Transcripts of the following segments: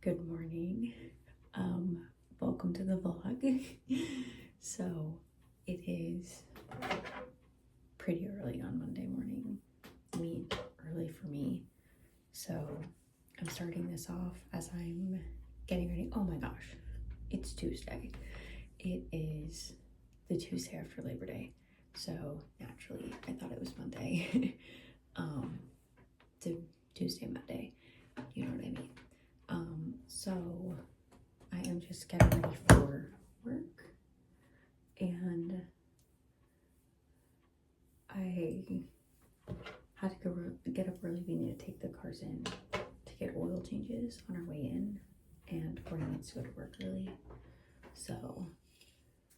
Good morning. Welcome to the vlog. So it is pretty early on Monday morning. Early for me. So I'm starting this off as I'm getting ready. Oh my gosh, it's Tuesday. It is the Tuesday after Labor Day. So naturally I thought it was Monday. The Tuesday, Monday, you know what I mean? So I am just getting ready for work, and I had to get up early. We need to take the cars in to get oil changes on our way in, and Corey needs to go to work early. So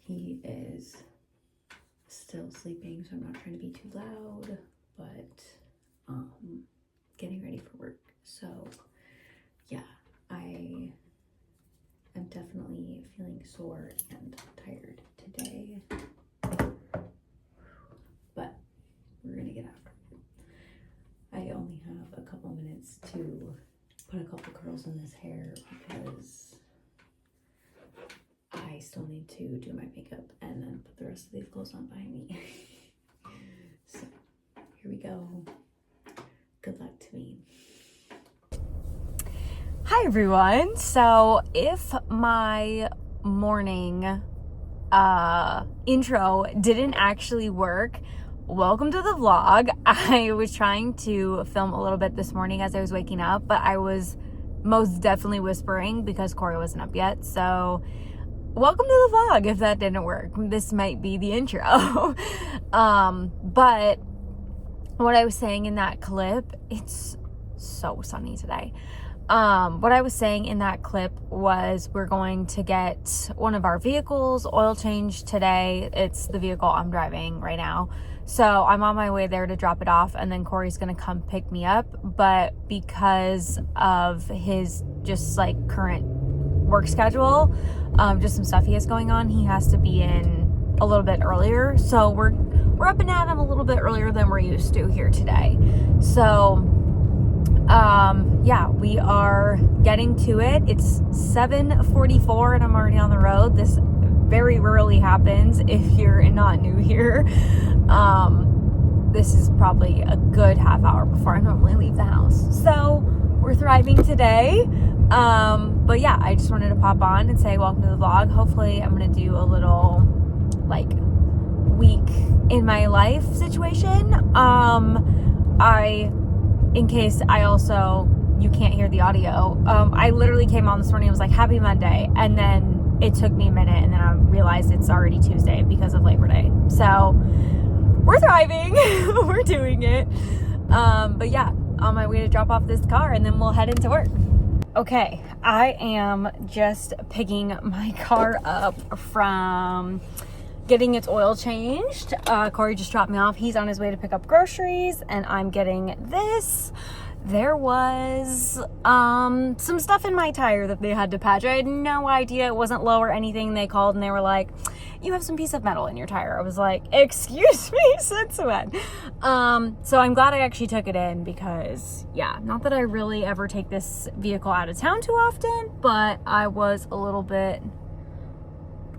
he is still sleeping, so I'm not trying to be too loud, but getting ready for work. So yeah, I am definitely feeling sore and tired today, but we're gonna get after it. I only have a couple minutes to put a couple curls in this hair because I still need to do my makeup and then put the rest of these clothes on behind me. So here we go. Good luck to me. Hi everyone. So if my morning intro didn't actually work, welcome to the vlog. I was trying to film a little bit this morning as I was waking up, but I was most definitely whispering because Corey wasn't up yet. So welcome to the vlog if that didn't work. This might be the intro. But what I was saying in that clip, it's so sunny today. What I was saying in that clip was we're going to get one of our vehicles oil changed today. It's the vehicle I'm driving right now. So I'm on my way there to drop it off, and then Corey's going to come pick me up. But because of his just like current work schedule, just some stuff he has going on, he has to be in a little bit earlier. So we're up and at him a little bit earlier than we're used to here today. So yeah, we are getting to it. It's 7:44 and I'm already on the road. This very rarely happens if you're not new here. This is probably a good half hour before I normally leave the house. So we're thriving today. But yeah, I just wanted to pop on and say welcome to the vlog. Hopefully I'm going to do a little like week in my life situation. In case you can't hear the audio, I literally came on this morning and was like, happy Monday. And then it took me a minute and then I realized it's already Tuesday because of Labor Day. So we're thriving. We're doing it. But yeah, on my way to drop off this car and then we'll head into work. Okay, I am just picking my car up from getting its oil changed. Corey just dropped me off. He's on his way to pick up groceries and I'm getting this. There was some stuff in my tire that they had to patch. I had no idea. It wasn't low or anything. They called and they were like, you have some piece of metal in your tire. I was like, excuse me, since when? So I'm glad I actually took it in because, yeah, not that I really ever take this vehicle out of town too often, but I was a little bit,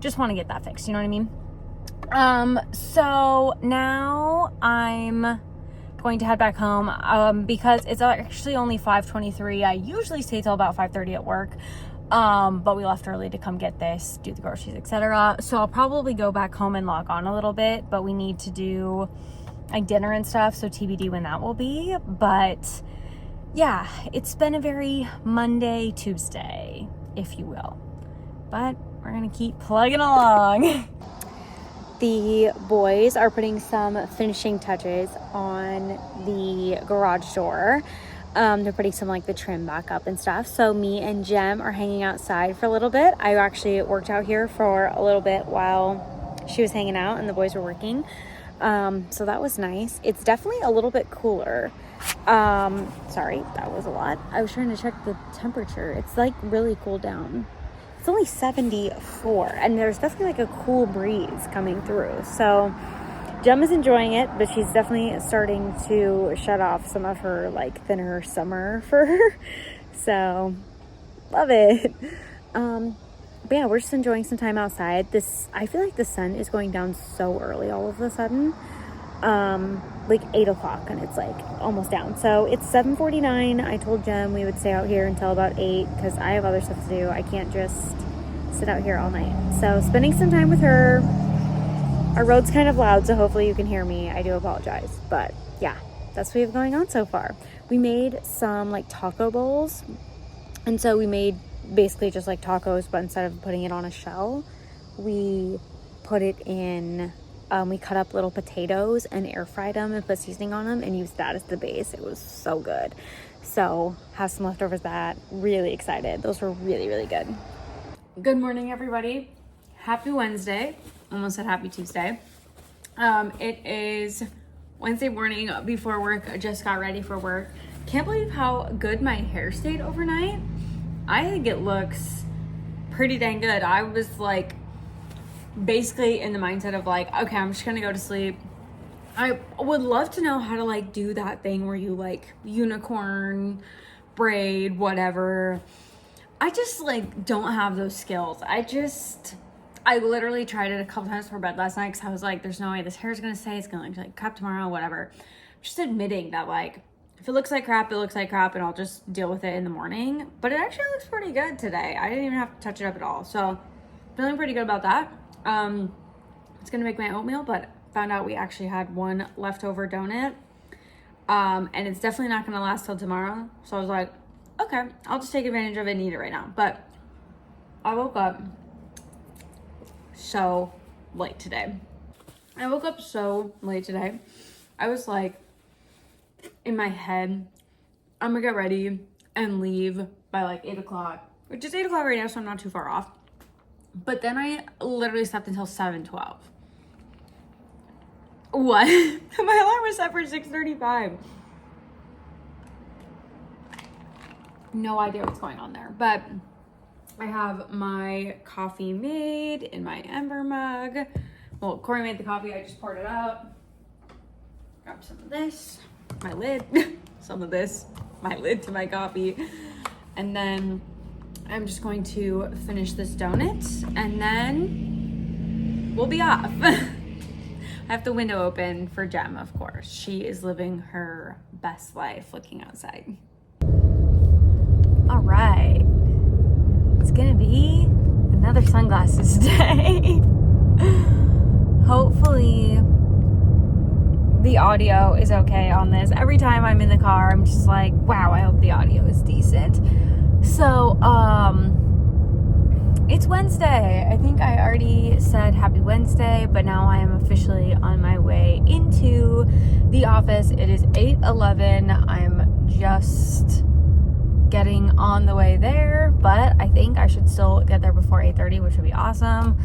just want to get that fixed, you know what I mean? So now I'm going to head back home, because it's actually only 5:23. I usually stay till about 5:30 at work. But we left early to come get this, do the groceries, etc. So I'll probably go back home and log on a little bit, but we need to do like dinner and stuff. So TBD when that will be. But yeah, it's been a very Monday, Tuesday, if you will, but we're going to keep plugging along. The boys are putting some finishing touches on the garage door. They're putting some like the trim back up and stuff. So me and Jem are hanging outside for a little bit. I actually worked out here for a little bit while she was hanging out and the boys were working. So that was nice. It's definitely a little bit cooler. Sorry, that was a lot. I was trying to check the temperature. It's like really cooled down. It's only 74 and there's definitely like a cool breeze coming through. So Jem is enjoying it, but she's definitely starting to shut off some of her like thinner summer fur. So Love it. But yeah, we're just enjoying some time outside. I feel like the sun is going down so early all of a sudden. Like 8 o'clock, and it's like almost down. So it's 7:49. I told Jem we would stay out here until about 8 because I have other stuff to do. I can't just sit out here all night. So spending some time with her. Our road's kind of loud, so hopefully you can hear me. I do apologize. But yeah, that's what we have going on so far. We made some like taco bowls. And so we made basically just like tacos, but instead of putting it on a shell, we put it in, we cut up little potatoes and air fried them and put seasoning on them and used that as the base. It was so good. So have some leftovers of that. Really excited. Those were really, really good. Good morning, everybody. Happy Wednesday. Almost said happy Tuesday. It is Wednesday morning before work. I just got ready for work. Can't believe how good my hair stayed overnight. I think it looks pretty dang good. I was like basically in the mindset of like, okay, I'm just gonna go to sleep. I would love to know how to like do that thing where you like unicorn braid, whatever. I just like don't have those skills. I literally tried it a couple times before bed last night because I was like, there's no way this hair is gonna stay. It's gonna look like crap tomorrow, whatever. Just admitting that like, if it looks like crap, it looks like crap, and I'll just deal with it in the morning. But it actually looks pretty good today. I didn't even have to touch it up at all. So feeling pretty good about that. It's gonna make my oatmeal, but found out we actually had one leftover donut. And it's definitely not gonna last till tomorrow. So I was like, okay, I'll just take advantage of it and eat it right now. But I woke up so late today. I was like, in my head, I'm gonna get ready and leave by like 8 o'clock, which is 8 o'clock right now, so I'm not too far off. But then I literally slept until 7:12. What? My alarm was set for 6:35. No idea what's going on there, but I have my coffee made in my Ember mug. Well, Corey made the coffee, I just poured it out. Grab some of this, my lid, some of this, my lid to my coffee. And then I'm just going to finish this donut and then we'll be off. I have the window open for Jem, of course. She is living her best life looking outside. All right. It's gonna be another sunglasses day. Hopefully the audio is okay on this. Every time I'm in the car, I'm just like, wow, I hope the audio is decent. So, it's Wednesday. I think I already said happy Wednesday, but now I am officially on my way into the office. It is 8:11. I'm just getting on the way there, but I think I should still get there before 8:30, which would be awesome.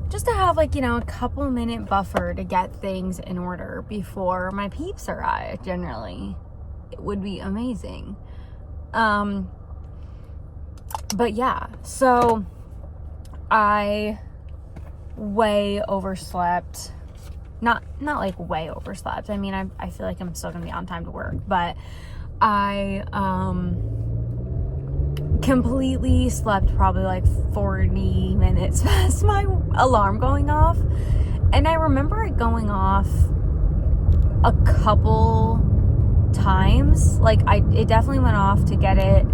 Just to have like, a couple minute buffer to get things in order before my peeps arrive. Generally, it would be amazing. But yeah, so I way overslept. Not like way overslept. I mean, I feel like I'm still gonna be on time to work, but I completely slept probably like 40 minutes past my alarm going off. And I remember it going off a couple times. Like it definitely went off to get it.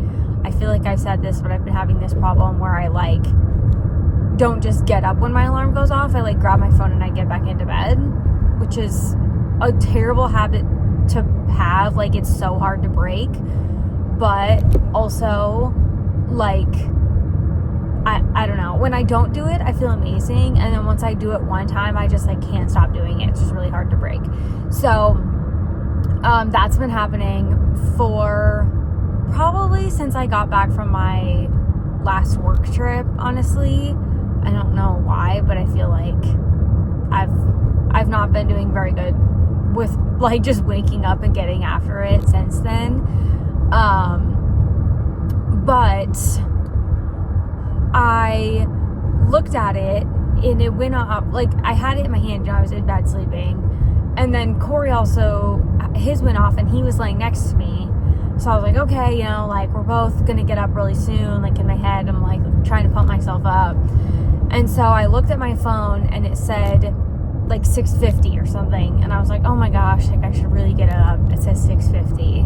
I feel like I've said this, but I've been having this problem where I like don't just get up when my alarm goes off. I like grab my phone and I get back into bed, which is a terrible habit to have. Like it's so hard to break, but also like I don't know, when I don't do it I feel amazing, and then once I do it one time I just like can't stop doing it. It's just really hard to break. So that's been happening for probably since I got back from my last work trip. Honestly, I don't know why, but I feel like I've not been doing very good with like just waking up and getting after it since then. But I looked at it and it went up, like I had it in my hand, I was in bed sleeping, and then Corey also, his went off and he was laying next to me, So I was like, okay, you know, like, we're both gonna get up really soon. Like, in my head, I'm like trying to pump myself up. And so I looked at my phone and it said like 6:50 or something. And I was like, oh my gosh, like I should really get up. It says 6:50.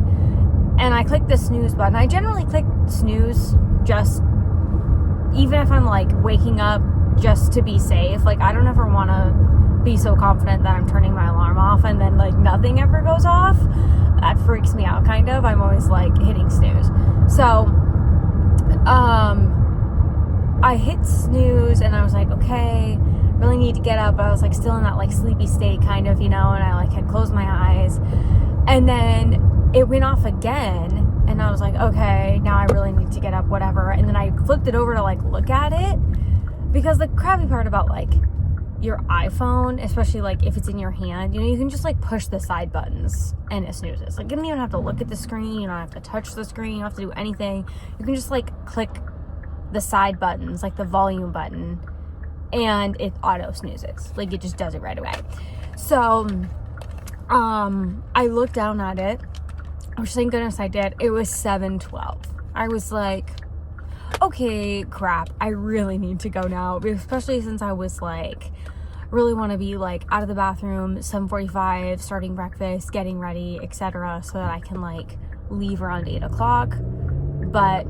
And I clicked the snooze button. I generally click snooze just, even if I'm like waking up, just to be safe. Like, I don't ever want to be so confident that I'm turning my alarm off and then like nothing ever goes off. That freaks me out kind of. I'm always like hitting snooze. So I hit snooze and I was like, okay, really need to get up. I was like still in that like sleepy state kind of, you know, and I like had closed my eyes, and then it went off again and I was like, okay, now I really need to get up, whatever. And then I flipped it over to like look at it, because the crappy part about like your iPhone, especially like if it's in your hand, you know, you can just like push the side buttons and it snoozes. Like, you don't even have to look at the screen, you don't have to touch the screen, you don't have to do anything. You can just like click the side buttons, like the volume button, and it auto snoozes. Like, it just does it right away. So I looked down at it, which thank goodness I did. It was 7:12. I was like, okay, crap, I really need to go now, especially since I was like really want to be like out of the bathroom 7:45, starting breakfast, getting ready, etc., so that I can like leave around 8 o'clock. But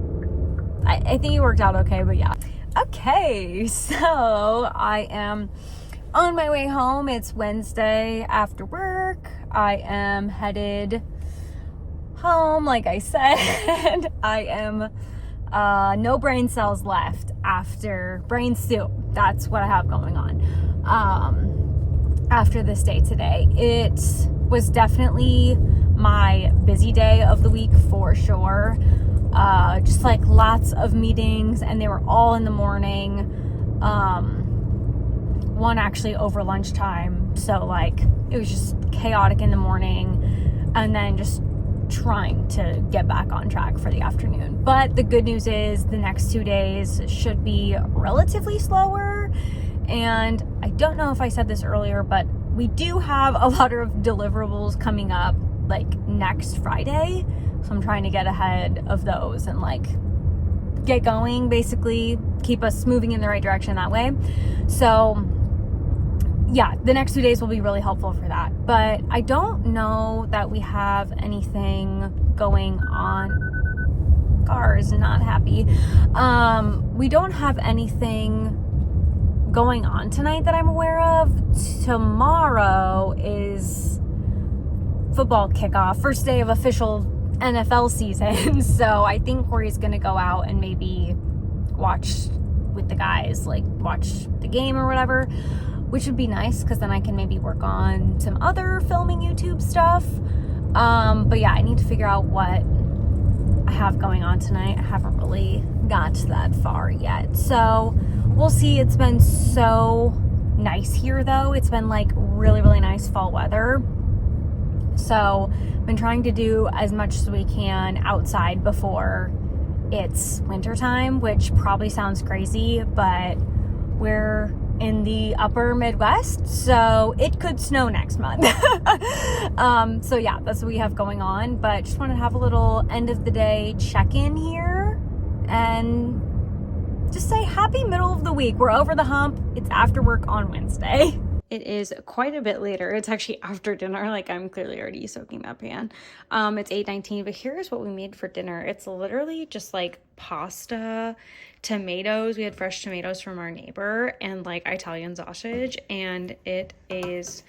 I think it worked out okay. But yeah, okay, so I am on my way home. It's Wednesday after work. I am headed home, like I said. I am no brain cells left after brain soup. That's what I have going on after this day today. It was definitely my busy day of the week for sure. Just like lots of meetings, and they were all in the morning. One actually over lunchtime, so like it was just chaotic in the morning, and then just trying to get back on track for the afternoon. But the good news is the next 2 days should be relatively slower. And I don't know if I said this earlier, but we do have a lot of deliverables coming up like next Friday. So I'm trying to get ahead of those and like get going, basically keep us moving in the right direction that way. So yeah, the next 2 days will be really helpful for that. But I don't know that we have anything going on. Car is not happy. We don't have anything going on tonight that I'm aware of. Tomorrow is football kickoff, first day of official NFL season. So I think Corey's gonna go out and maybe watch with the guys, like watch the game or whatever, which would be nice because then I can maybe work on some other filming YouTube stuff. But yeah, I need to figure out what I have going on tonight. I haven't really got that far yet. So we'll see. It's been so nice here though. It's been like really, really nice fall weather. So I've been trying to do as much as we can outside before it's wintertime, which probably sounds crazy, but we're in the upper Midwest, so it could snow next month. So yeah, that's what we have going on. But just want to have a little end of the day check-in here and just say happy middle of the week. We're over the hump. It's after work on Wednesday. It is quite a bit later. It's actually after dinner. Like, I'm clearly already soaking that pan. It's 8:19, but here's what we made for dinner. It's literally just like pasta, tomatoes. We had fresh tomatoes from our neighbor, and like Italian sausage, and it is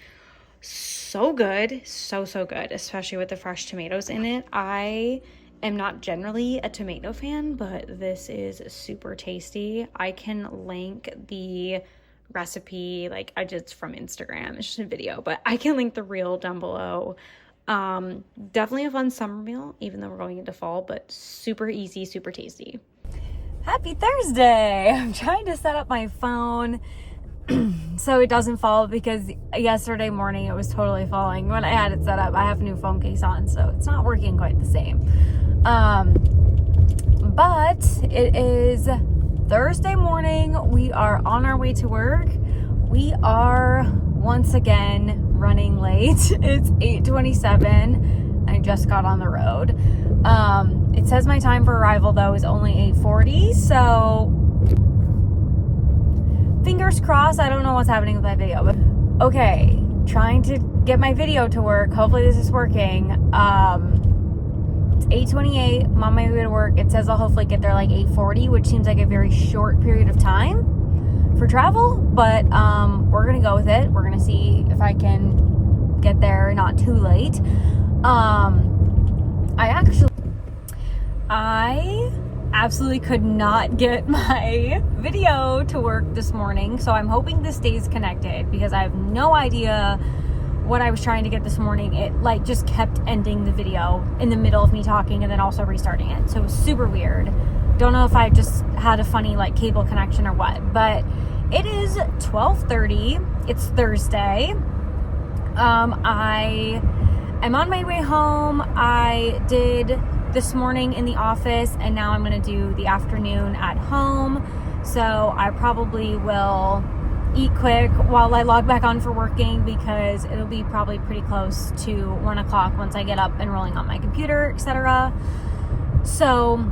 so good. So good, especially with the fresh tomatoes in it. I am not generally a tomato fan, but this is super tasty. I can link the recipe, like I did from Instagram. It's just a video, but I can link the reel down below. Definitely a fun summer meal, even though we're going into fall, but super easy, super tasty. Happy Thursday! I'm trying to set up my phone so it doesn't fall, because yesterday morning it was totally falling when I had it set up. I have a new phone case on, so it's not working quite the same. But it is Thursday morning. We are on our way to work. We are once again running late. It's 8:27. I just got on the road. It says my time for arrival though is only 8:40, so fingers crossed. I don't know what's happening with my video, but okay, trying to get my video to work. Hopefully this is working. It's 8:28. I'm on my way to work. It says I'll hopefully get there like 8:40, which seems like a very short period of time for travel, but we're gonna go with it. We're gonna see if I can get there not too late. I absolutely could not get my video to work this morning, so I'm hoping this stays connected because I have no idea what I was trying to get this morning. It like just kept ending the video in the middle of me talking and then also restarting it, so it was super weird. Don't know if I just had a funny like cable connection or what, but it is 12:30. It's Thursday. I am on my way home. I did this morning in the office, and now I'm going to do the afternoon at home. So I probably will eat quick while I log back on for working, because it'll be probably pretty close to 1 o'clock once I get up and rolling on my computer, etc. So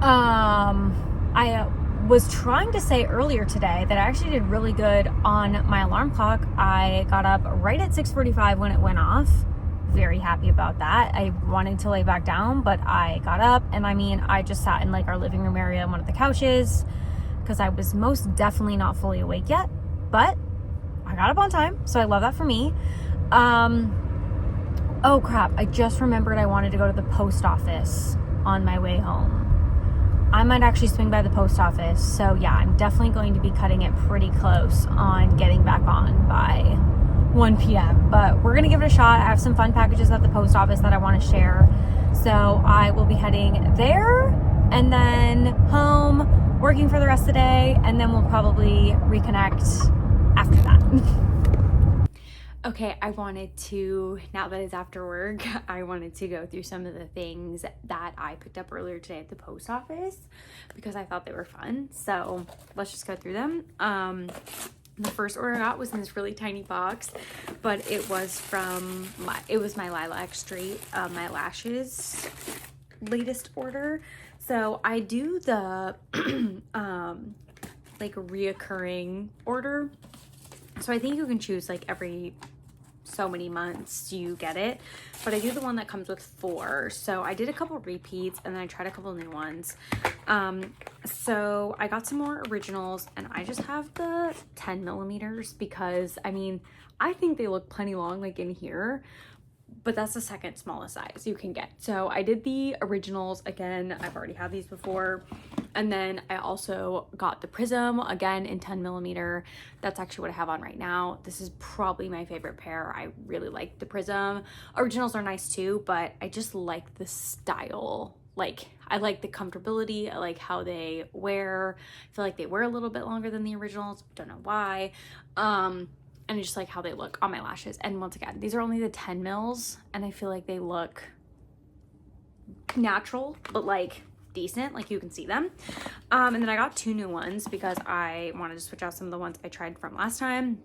I was trying to say earlier today that I actually did really good on my alarm clock. I got up right at 6:45 when it went off. Very happy about that. I wanted to lay back down, but I got up, and I mean, I just sat in like our living room area on one of the couches because I was most definitely not fully awake yet, but I got up on time, so I love that for me. Oh crap, I just remembered I wanted to go to the post office on my way home. I might actually swing by the post office, so yeah, I'm definitely going to be cutting it pretty close on getting back on by 1 p.m. But we're gonna give it a shot. I have some fun packages at the post office that I want to share, so I will be heading there and then home, working for the rest of the day, and then we'll probably reconnect after that. Okay, I wanted to, now that it's after work, I wanted to go through some of the things that I picked up earlier today at the post office because I thought they were fun. So let's just go through them. The first order I got was in this really tiny box, but it was from my Lilac Street, my lashes latest order. So I do the like reoccurring order. So I think you can choose like every so many months you get it, but I do the one that comes with 4. So I did a couple repeats and then I tried a couple new ones. So I got some more originals, and I just have the 10 millimeters because I mean, I think they look plenty long like in here, but that's the second smallest size you can get. So I did the originals again. I've already had these before. And then I also got the Prism again in 10 millimeter. That's actually what I have on right now. This is probably my favorite pair. I really like the Prism. Originals are nice too, but I just like the style. Like, I like the comfortability. I like how they wear. I feel like they wear a little bit longer than the originals. Don't know why. And I just like how they look on my lashes. And once again, these are only the 10 mils, and I feel like they look natural, but like decent, like you can see them. And then I got 2 new ones because I wanted to switch out some of the ones I tried from last time.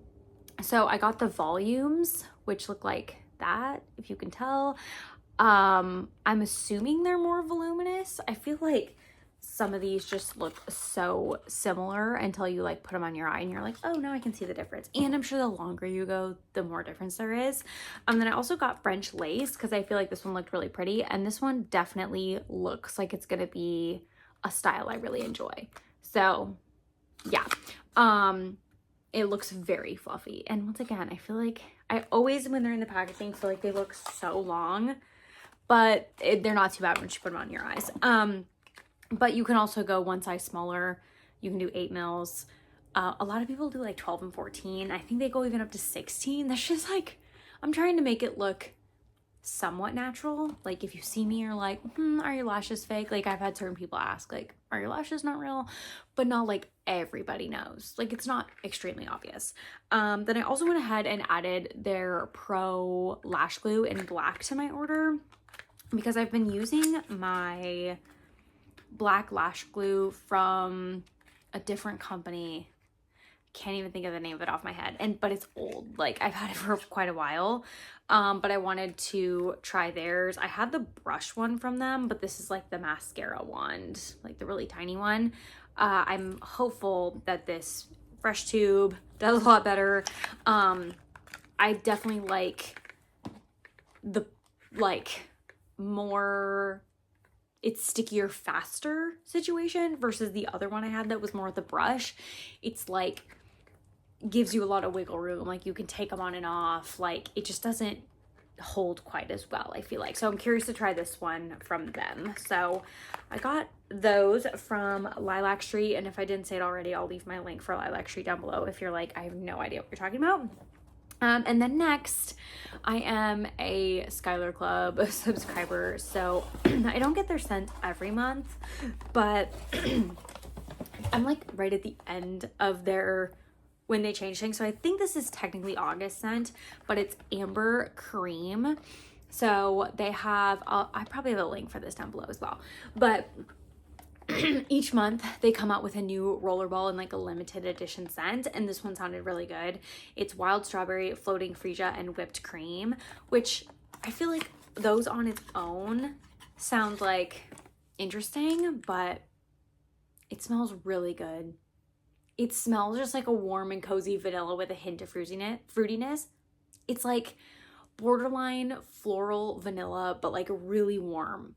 So I got the volumes, which look like that, if you can tell. I'm assuming they're more voluminous. I feel like some of these just look so similar until you like put them on your eye and you're like, oh, now I can see the difference. And I'm sure the longer you go, the more difference there is. Then I also got French lace because I feel like this one looked really pretty, and this one definitely looks like it's gonna be a style I really enjoy. So yeah, it looks very fluffy. And once again, I feel like I always, when they're in the packaging, feel like they look so long, but they're not too bad once you put them on your eyes. But you can also go one size smaller. You can do 8 mils. A lot of people do like 12 and 14. I think they go even up to 16. That's just like, I'm trying to make it look somewhat natural. Like if you see me, you're like, are your lashes fake? Like I've had certain people ask, like, are your lashes not real? But not like everybody knows. Like it's not extremely obvious. Then I also went ahead and added their Pro Lash Glue in black to my order because I've been using my black lash glue from a different company. can't even think of the name of it off my head. But it's old. Like, I've had it for quite a while. But I wanted to try theirs. I had the brush one from them, but this is like the mascara wand, like the really tiny one. I'm hopeful that this brush tube does a lot better. I definitely like the, like, more, it's stickier faster situation versus the other one I had that was more with the brush. It's like, gives you a lot of wiggle room. Like, you can take them on and off. Like, it just doesn't hold quite as well, I feel like. So I'm curious to try this one from them. So I got those from Lilac Street, and if I didn't say it already, I'll leave my link for Lilac Street down below if you're like, I have no idea what you're talking about. And then next, I am a Skylar Club subscriber, so I don't get their scent every month, but I'm like right at the end of their, when they change things. So I think this is technically August scent, but it's Amber Cream. So they have, I probably have a link for this down below as well, but each month they come out with a new rollerball and like a limited edition scent, and this one sounded really good. It's wild strawberry, floating freesia, and whipped cream, which I feel like those on its own sound like interesting, but it smells really good. It smells just like a warm and cozy vanilla with a hint of fruitiness. It's like borderline floral vanilla, but like really warm.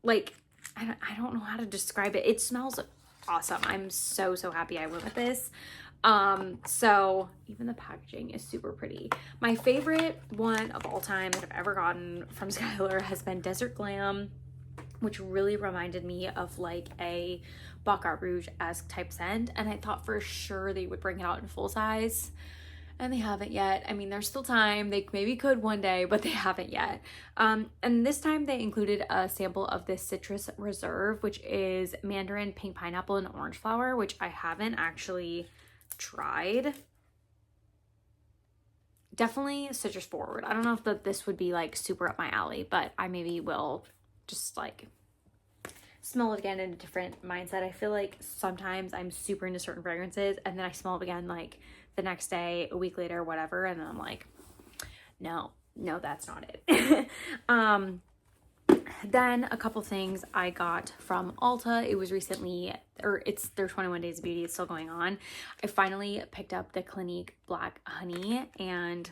Like, I don't know how to describe it. It smells awesome. I'm so happy I went with this. So even the packaging is super pretty. My favorite one of all time that I've ever gotten from Skylar has been Desert Glam, which really reminded me of like a Baccarat Rouge-esque type scent. And I thought for sure they would bring it out in full size. And they haven't yet. I mean, there's still time. They maybe could one day, but they haven't yet. And this time they included a sample of this Citrus Reserve, which is mandarin, pink pineapple, and orange flower, which I haven't actually tried. Definitely citrus forward. I don't know if this would be like super up my alley, but I maybe will just like smell it again in a different mindset. I feel like sometimes I'm super into certain fragrances and then I smell it again like the next day, a week later, whatever, and then I'm like, no, that's not it. Then a couple things I got from Ulta. It was recently, or it's their 21 Days of Beauty. It's still going on. I finally picked up the Clinique Black Honey, and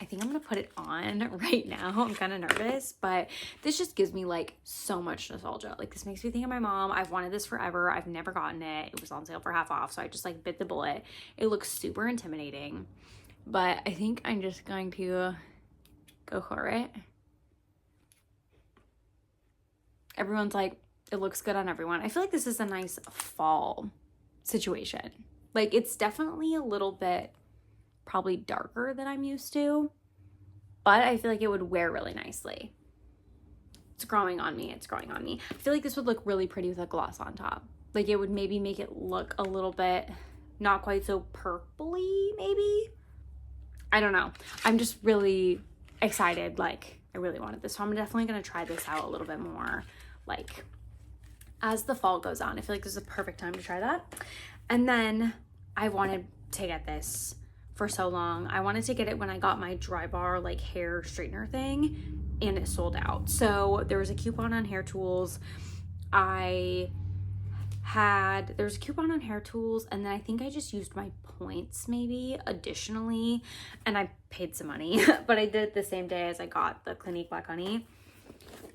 I think I'm gonna put it on right now. I'm kind of nervous, but this just gives me like so much nostalgia. Like, this makes me think of my mom. I've wanted this forever. I've never gotten it. It was on sale for half off, so I just like bit the bullet. It looks super intimidating, but I think I'm just going to go for it. Everyone's like, it looks good on everyone. I feel like this is a nice fall situation. Like, it's definitely a little bit probably darker than I'm used to, but I feel like it would wear really nicely. It's growing on me. It's growing on me. I feel like this would look really pretty with a gloss on top. Like, it would maybe make it look a little bit not quite so purpley, maybe. I don't know. I'm just really excited. Like, I really wanted this, so I'm definitely gonna try this out a little bit more like as the fall goes on. I feel like this is a perfect time to try that. And then I wanted to get this for so long. I wanted to get it when I got my Drybar like hair straightener thing, and it sold out. So there was a coupon on Hair Tools. There was a coupon on Hair Tools, and then I think I just used my points maybe additionally, and I paid some money, but I did it the same day as I got the Clinique Black Honey.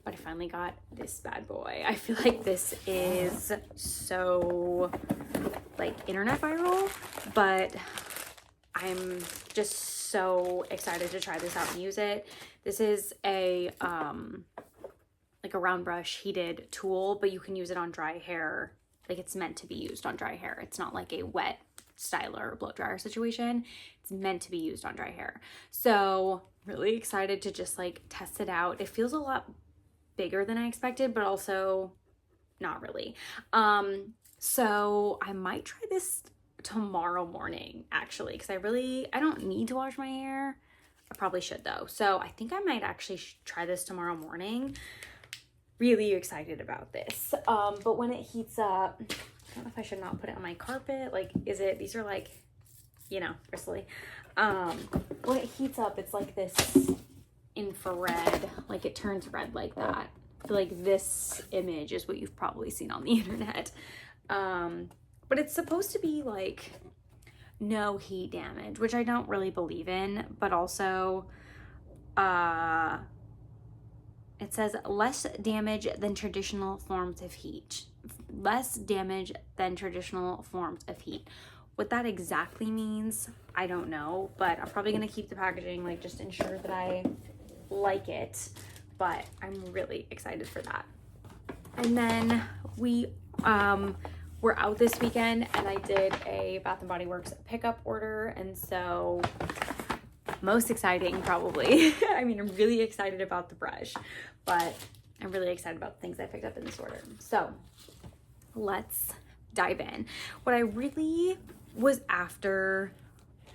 But I finally got this bad boy. I feel like this is so like internet viral, but I'm just so excited to try this out and use it. This is a like a round brush heated tool, but you can use it on dry hair. Like, it's meant to be used on dry hair. It's not like a wet styler or blow dryer situation. It's meant to be used on dry hair. So really excited to just like test it out. It feels a lot bigger than I expected, but also not really. So I might try this tomorrow morning actually, because I don't need to wash my hair. I probably should though. So I think I might actually try this tomorrow morning. Really excited about this. But when it heats up, don't know if I should not put it on my carpet. Like, these are like, you know, bristly. When it heats up, it's like this infrared, like it turns red like that. I feel like this image is what you've probably seen on the internet. But it's supposed to be like no heat damage, which I don't really believe in, but also it says less damage than traditional forms of heat. Less damage than traditional forms of heat. What that exactly means, I don't know, but I'm probably gonna keep the packaging, like just ensure that I like it, but I'm really excited for that. And then we were out this weekend and I did a Bath & Body Works pickup order, and so most exciting probably. I mean, I'm really excited about the brush, but I'm really excited about the things I picked up in this order. So let's dive in. What I really was after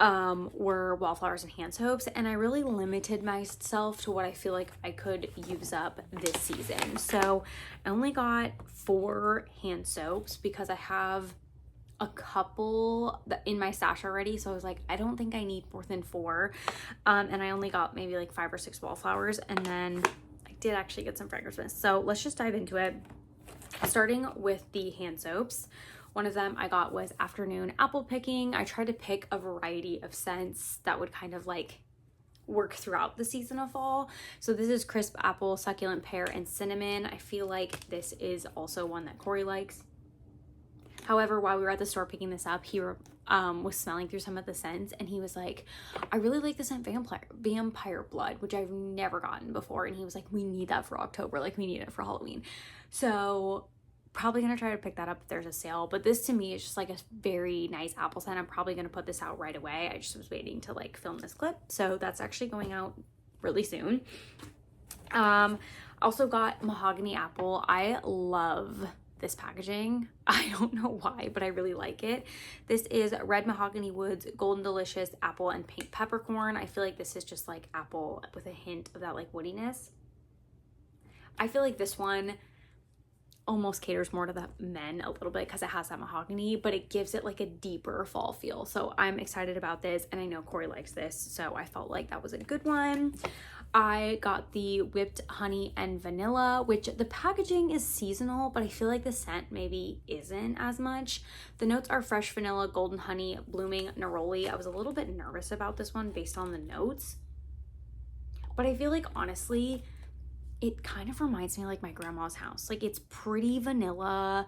were Wallflowers and hand soaps, and I really limited myself to what I feel like I could use up this season. So I only got 4 hand soaps because I have a couple in my stash already, so I was like, I don't think I need more than 4, and I only got maybe like 5 or 6 Wallflowers, and then I did actually get some fragrance mist. So let's just dive into it, starting with the hand soaps. One of them I got was Afternoon Apple Picking. I tried to pick a variety of scents that would kind of like work throughout the season of fall. So this is Crisp Apple, Succulent Pear, and Cinnamon. I feel like this is also one that Corey likes. However, while we were at the store picking this up, he was smelling through some of the scents, and he was like, I really like the scent Vampire Blood, which I've never gotten before. And he was like, we need that for October. Like, we need it for Halloween. So probably gonna try to pick that up if there's a sale, but this to me is just like a very nice apple scent. I'm probably gonna put this out right away. I just was waiting to like film this clip, so that's actually going out really soon. Also got Mahogany Apple. I love this packaging. I don't know why, but I really like it. This is Red Mahogany Woods, Golden Delicious Apple, and Pink Peppercorn. I feel like this is just like apple with a hint of that like woodiness. I feel like this one almost caters more to the men a little bit because it has that mahogany, but it gives it like a deeper fall feel. So I'm excited about this, and I know Corey likes this, so I felt like that was a good one. I got the Whipped Honey and Vanilla, which the packaging is seasonal, but I feel like the scent maybe isn't as much. The notes are fresh vanilla, golden honey, blooming neroli. I was a little bit nervous about this one based on the notes, but I feel like honestly it kind of reminds me of like my grandma's house. Like, it's pretty vanilla,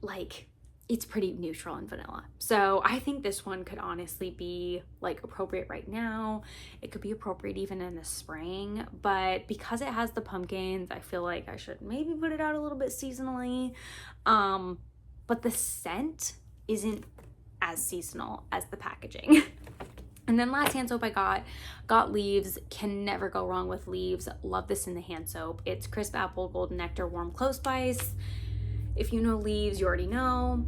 like it's pretty neutral and vanilla. So I think this one could honestly be like appropriate right now. It could be appropriate even in the spring, but because it has the pumpkins, I feel like I should maybe put it out a little bit seasonally. But the scent isn't as seasonal as the packaging. And then last hand soap I got Leaves. Can never go wrong with Leaves. Love this in the hand soap. It's Crisp Apple, Golden Nectar, Warm Clove Spice. If you know Leaves, you already know.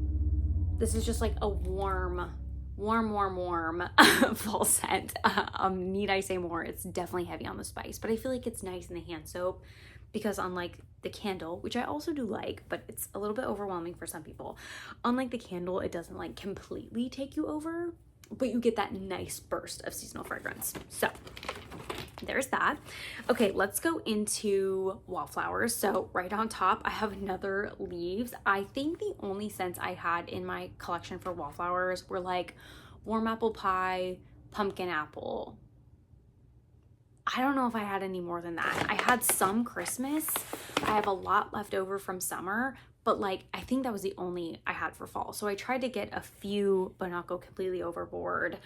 This is just like a warm fall scent. Need I say more? It's definitely heavy on the spice, but I feel like it's nice in the hand soap because unlike the candle, which I also do like, but it's a little bit overwhelming for some people. Unlike the candle, it doesn't like completely take you over, but you get that nice burst of seasonal fragrance. So there's that. Okay, let's go into Wallflowers. So right on top, I have another Leaves. I think the only scents I had in my collection for Wallflowers were like Warm Apple Pie, Pumpkin Apple. I don't know if I had any more than that. I had some Christmas. I have a lot left over from summer, but like I think that was the only I had for fall. So I tried to get a few but not go completely overboard,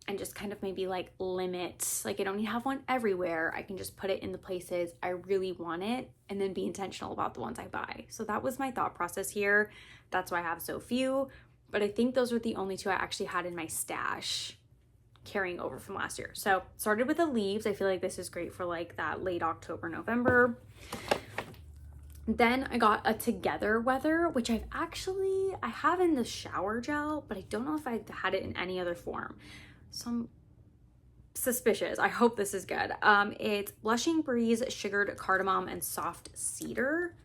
and just kind of maybe like limit, like I don't need to have one everywhere. I can just put it in the places I really want it and then be intentional about the ones I buy. So that was my thought process here. That's why I have so few, but I think those were the only 2 I actually had in my stash carrying over from last year. So started with the Leaves. I feel like this is great for like that late October, November. Then I got a Together Weather, which I have in the shower gel, but I don't know if I've had it in any other form. So I'm suspicious. I hope this is good. It's Blushing Breeze, Sugared Cardamom, and Soft Cedar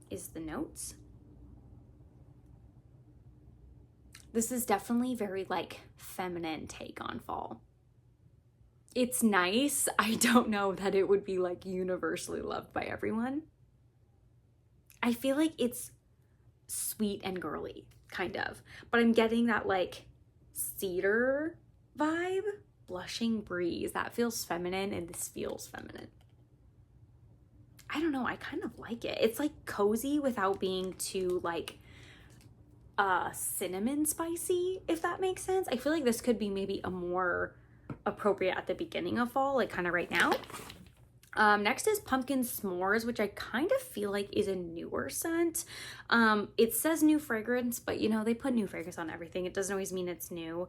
is the notes. This is definitely very like feminine take on fall. It's nice. I don't know that it would be like universally loved by everyone. I feel like it's sweet and girly, kind of. But I'm getting that like cedar vibe. Blushing breeze. That feels feminine, and this feels feminine. I don't know. I kind of like it. It's like cozy without being too like cinnamon spicy, if that makes sense. I feel like this could be maybe a more appropriate at the beginning of fall, like kind of right now. Next is pumpkin s'mores, which I kind of feel like is a newer scent. It says new fragrance, but you know, they put new fragrance on everything. It doesn't always mean it's new.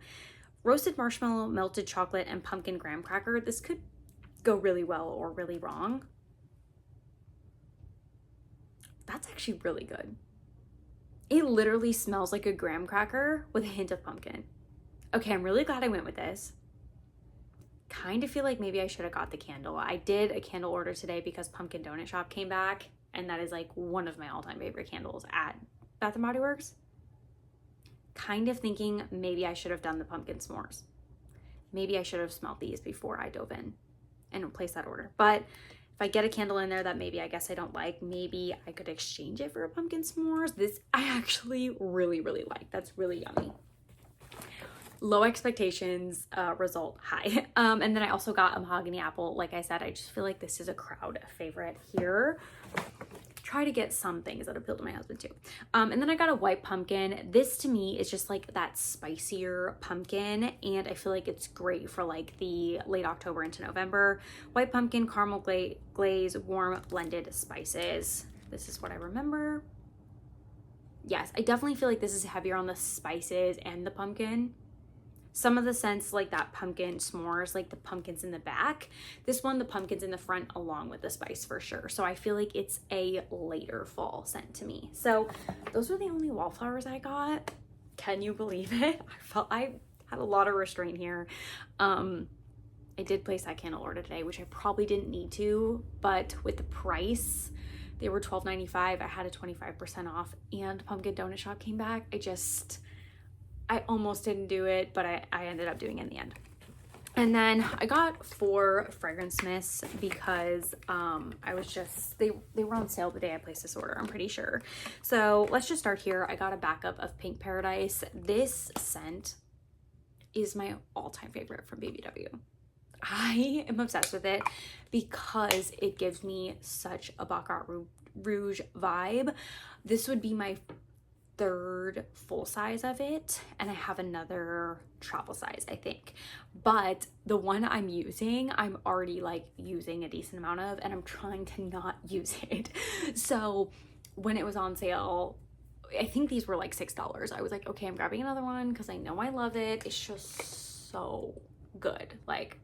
Roasted marshmallow, melted chocolate, and pumpkin graham cracker. This could go really well or really wrong. That's actually really good. It literally smells like a graham cracker with a hint of pumpkin. Okay, I'm really glad I went with this. Kind of feel like maybe I should have got the candle. I did a candle order today because Pumpkin Donut Shop came back, and that is like one of my all-time favorite candles at Bath & Body Works. Kind of thinking maybe I should have done the pumpkin s'mores. Maybe I should have smelled these before I dove in and placed that order. But if I get a candle in there that maybe I guess I don't like, maybe I could exchange it for a pumpkin s'mores. This I actually really, really like. That's really yummy. Low expectations, result high. And then I also got a mahogany apple. Like I said, I just feel like this is a crowd favorite here. Try to get some things that appeal to my husband too. And then I got a white pumpkin. This to me is just like that spicier pumpkin, and I feel like it's great for like the late October into November. White pumpkin, caramel glaze, warm blended spices. This is what I remember. Yes, I definitely feel like this is heavier on the spices and the pumpkin. Some of the scents like that pumpkin s'mores, like the pumpkins in the back. This one, the pumpkins in the front along with the spice for sure. So I feel like it's a later fall scent to me. So those were the only wallflowers I got. Can you believe it? I had a lot of restraint here. I did place that candle order today, which I probably didn't need to, but with the price, they were $12.95. I had a 25% off, and Pumpkin Donut Shop came back. I almost didn't do it, but I ended up doing it in the end. And then I got 4 fragrance mists because I was just, they were on sale the day I placed this order, I'm pretty sure. So let's just start here. I got a backup of Pink Paradise. This scent is my all-time favorite from BBW. I am obsessed with it because it gives me such a Baccarat Rouge vibe. This would be my 3rd full size of it, and I have another travel size, I think. But the one I'm using, I'm already like using a decent amount of, and I'm trying to not use it. So when it was on sale, I think these were like $6. I was like, okay, I'm grabbing another one because I know I love it. It's just so good. Like,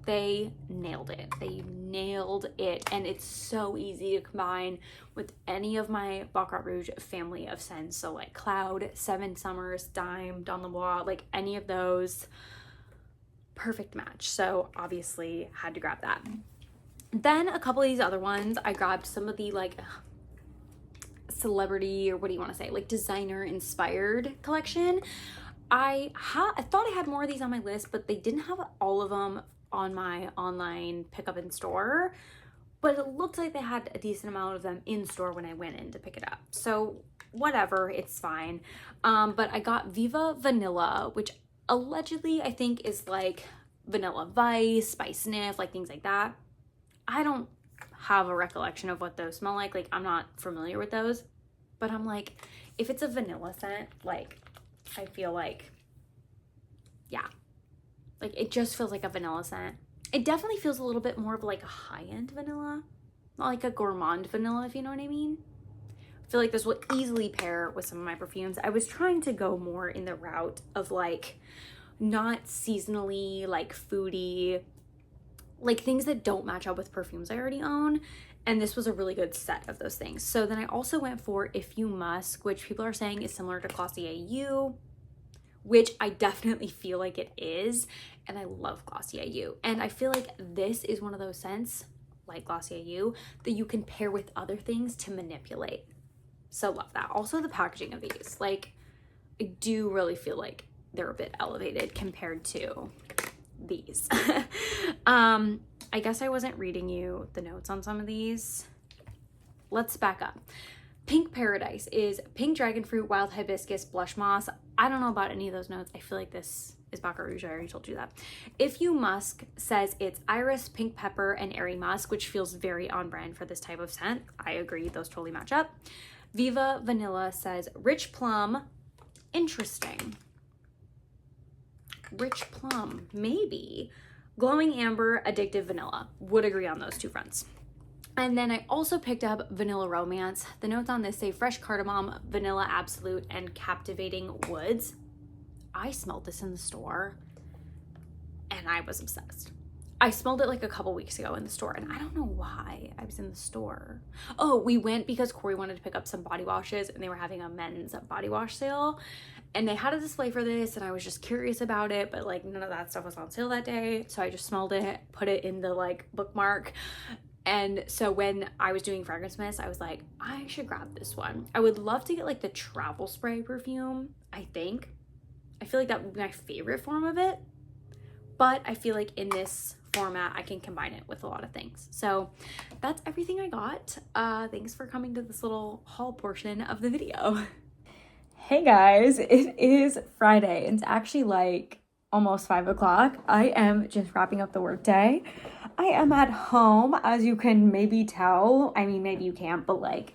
they nailed it. They nailed it. And it's so easy to combine with any of my Baccarat Rouge family of scents. So like Cloud, Seven Summers, Dime, Dans le Bois, like any of those. Perfect match. So obviously had to grab that. Then a couple of these other ones, I grabbed some of the like celebrity, or what do you want to say, like designer inspired collection. I thought I had more of these on my list, but they didn't have all of them on my online pickup in store, but it looked like they had a decent amount of them in store when I went in to pick it up. So whatever, it's fine. But I got Viva Vanilla, which allegedly I think is like Vanilla Vice, Spice Sniff, like things like that. I don't have a recollection of what those smell like. Like, I'm not familiar with those, but I'm like, if it's a vanilla scent, like, I feel like, yeah, like it just feels like a vanilla scent. It definitely feels a little bit more of like a high-end vanilla, not like a gourmand vanilla, if you know what I mean. I feel like this will easily pair with some of my perfumes. I was trying to go more in the route of like not seasonally, like foodie, like things that don't match up with perfumes I already own. And this was a really good set of those things. So then I also went for If You Musk, which people are saying is similar to Glossier You, which I definitely feel like it is. And I love Glossier You. And I feel like this is one of those scents, like Glossier You, that you can pair with other things to manipulate. So love that. Also the packaging of these, like, I do really feel like they're a bit elevated compared to these. I guess I wasn't reading you the notes on some of these. Let's back up. Pink Paradise is pink dragon fruit, wild hibiscus, blush moss. I don't know about any of those notes. I feel like this is Baccarat Rouge. I already told you that. If You Musk says it's iris, pink pepper, and airy musk, which feels very on brand for this type of scent. I agree. Those totally match up. Viva Vanilla says rich plum. Interesting. Rich plum, maybe. Glowing amber, addictive vanilla. Would agree on those two fronts. And then I also picked up Vanilla Romance. The notes on this say fresh cardamom, vanilla absolute, and captivating woods. I smelled this in the store and I was obsessed. I smelled it like a couple weeks ago in the store and I don't know why I was in the store. Oh, we went because Corey wanted to pick up some body washes and they were having a men's body wash sale. And they had a display for this and I was just curious about it, but like none of that stuff was on sale that day. So I just smelled it, put it in the like bookmark. And so when I was doing fragrance mist, I was like, I should grab this one. I would love to get like the travel spray perfume, I think. I feel like that would be my favorite form of it. But I feel like in this format, I can combine it with a lot of things. So that's everything I got. Thanks for coming to this little haul portion of the video. Hey guys, it is Friday. It's actually like almost 5 o'clock. I am just wrapping up the workday. I am at home, as you can maybe tell. I mean, maybe you can't, but like,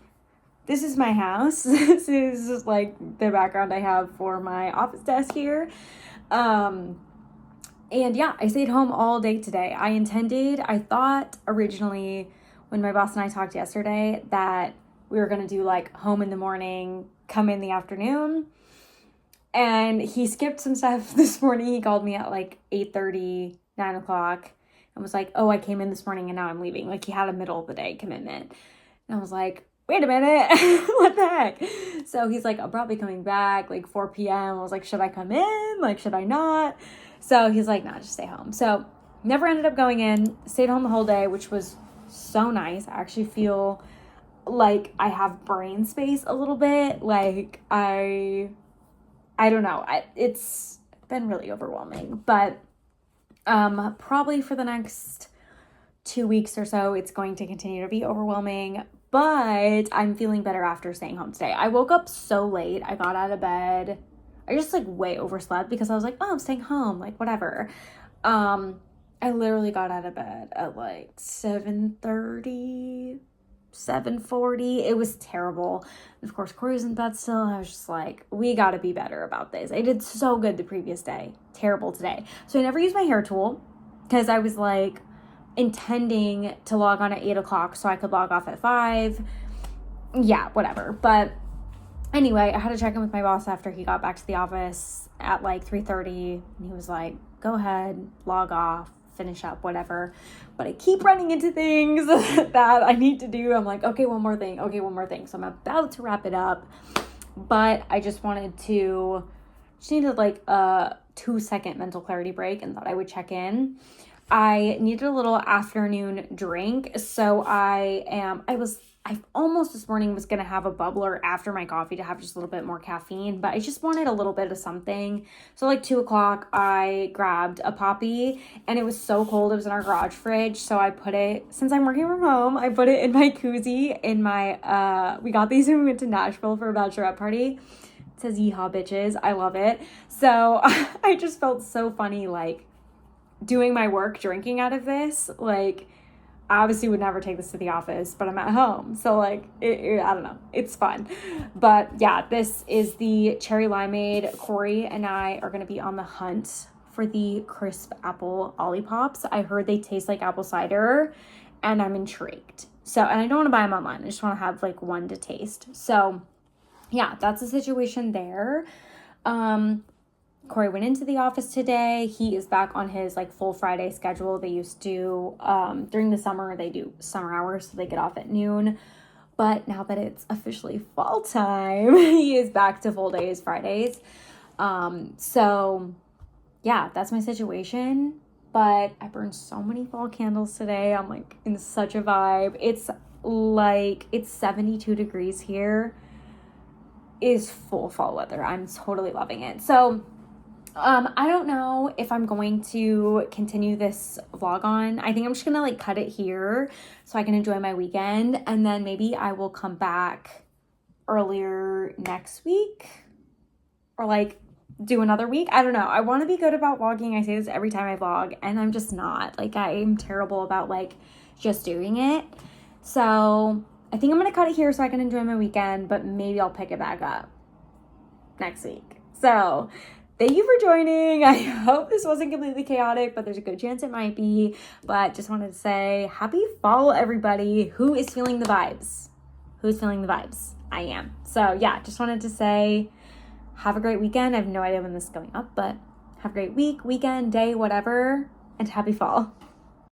this is my house. This is just like the background I have for my office desk here. And yeah, I stayed home all day today. I thought originally when my boss and I talked yesterday that we were going to do like home in the morning, come in the afternoon. And he skipped some stuff this morning. He called me at like 8:30, 9 o'clock and was like, oh, I came in this morning and now I'm leaving. Like he had a middle of the day commitment. And I was like, wait a minute, what the heck? So he's like, I'll probably coming back like 4 p.m. I was like, should I come in? Like, should I not? So he's like, nah, just stay home. So never ended up going in, stayed home the whole day, which was so nice. I actually feel like I have brain space a little bit. Like I don't know. It's been really overwhelming, but probably for the next 2 weeks or so, it's going to continue to be overwhelming, but I'm feeling better after staying home today. I woke up so late. I got out of bed. I just like way overslept because I was like, oh, I'm staying home, like whatever. I literally got out of bed at like 7:30, 7:40. It was terrible. Of course, Corey was in bed still. I was just like, we got to be better about this. I did so good the previous day. Terrible today. So I never used my hair tool because I was like intending to log on at 8 o'clock so I could log off at 5. Yeah, whatever. But anyway, I had to check in with my boss after he got back to the office at like 3:30. And he was like, go ahead, log off, finish up, whatever. But I keep running into things that I need to do. I'm like, okay, one more thing. So I'm about to wrap it up. But I just needed like a 2-second mental clarity break and thought I would check in. I needed a little afternoon drink. So I almost this morning was going to have a bubbler after my coffee to have just a little bit more caffeine, but I just wanted a little bit of something. So like 2 o'clock, I grabbed a Poppy and it was so cold. It was in our garage fridge. So I put it, since I'm working from home, I put it in my koozie we got these when we went to Nashville for a bachelorette party. It says yeehaw bitches. I love it. So I just felt so funny, like doing my work, drinking out of this, like I obviously would never take this to the office, but I'm at home. So like, I don't know. It's fun. But yeah, this is the cherry limeade. Corey and I are going to be on the hunt for the crisp apple Olippops. I heard they taste like apple cider and I'm intrigued. So, and I don't want to buy them online. I just want to have like one to taste. So yeah, that's the situation there. Corey went into the office today. He is back on his like full Friday schedule. They used to, during the summer, they do summer hours, so they get off at noon. But now that it's officially fall time, he is back to full days Fridays. So yeah, that's my situation. But I burned so many fall candles today. I'm like in such a vibe. It's 72 degrees here. is full fall weather. I'm totally loving it. So I don't know if I'm going to continue this vlog on. I think I'm just gonna like cut it here so I can enjoy my weekend, and then maybe I will come back earlier next week or like do another week. I don't know. I want to be good about vlogging. I say this every time I vlog, and I'm just not. Like, I'm terrible about like just doing it. So I think I'm gonna cut it here so I can enjoy my weekend, but maybe I'll pick it back up next week. So thank you for joining. I hope this wasn't completely chaotic, but there's a good chance it might be. But just wanted to say happy fall, everybody. Who is feeling the vibes? Who's feeling the vibes? I am. So yeah, just wanted to say have a great weekend. I have no idea when this is going up, but have a great week, weekend, day, whatever, and happy fall.